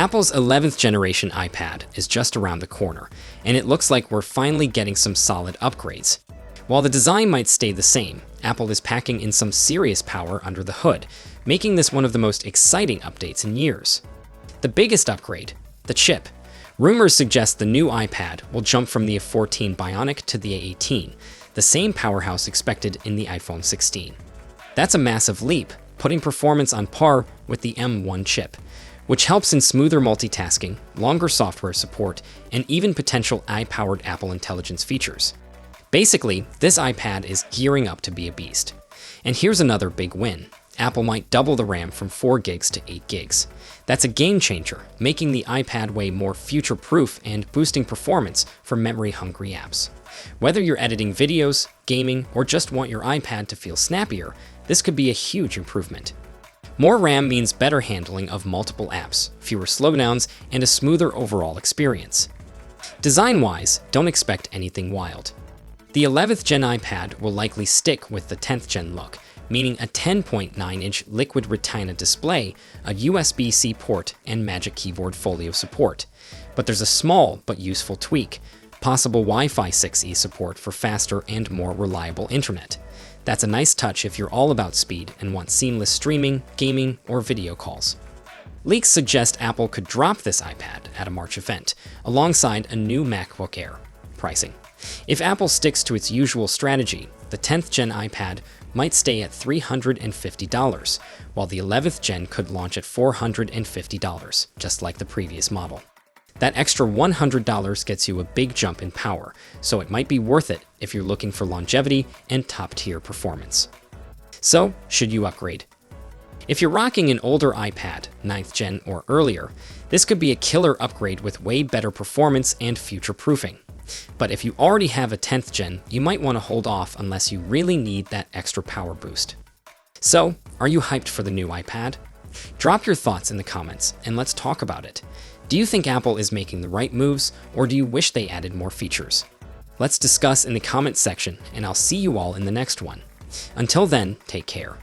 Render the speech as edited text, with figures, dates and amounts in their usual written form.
Apple's 11th generation iPad is just around the corner, and it looks like we're finally getting some solid upgrades. While the design might stay the same, Apple is packing in some serious power under the hood, making this one of the most exciting updates in years. The biggest upgrade, the chip. Rumors suggest the new iPad will jump from the A14 Bionic to the A18, the same powerhouse expected in the iPhone 16. That's a massive leap, putting performance on par with the M1 chip, which helps in smoother multitasking, longer software support, and even potential AI-powered Apple Intelligence features. Basically, this iPad is gearing up to be a beast. And here's another big win. Apple might double the RAM from 4 gigs to 8 gigs. That's a game changer, making the iPad way more future-proof and boosting performance for memory-hungry apps. Whether you're editing videos, gaming, or just want your iPad to feel snappier, this could be a huge improvement. More RAM means better handling of multiple apps, fewer slowdowns, and a smoother overall experience. Design-wise, don't expect anything wild. The 11th Gen iPad will likely stick with the 10th Gen look, meaning a 10.9-inch Liquid Retina display, a USB-C port, and Magic Keyboard Folio support. But there's a small but useful tweak, possible Wi-Fi 6E support for faster and more reliable internet. That's a nice touch if you're all about speed and want seamless streaming, gaming, or video calls. Leaks suggest Apple could drop this iPad at a March event, alongside a new MacBook Air. Pricing. If Apple sticks to its usual strategy, the 10th Gen iPad might stay at $350, while the 11th Gen could launch at $450, just like the previous model. That extra $100 gets you a big jump in power, so it might be worth it if you're looking for longevity and top-tier performance. So, should you upgrade? If you're rocking an older iPad, 9th Gen or earlier, this could be a killer upgrade with way better performance and future-proofing. But if you already have a 10th Gen, you might want to hold off unless you really need that extra power boost. So, are you hyped for the new iPad? Drop your thoughts in the comments, and let's talk about it. Do you think Apple is making the right moves, or do you wish they added more features? Let's discuss in the comments section, and I'll see you all in the next one. Until then, take care.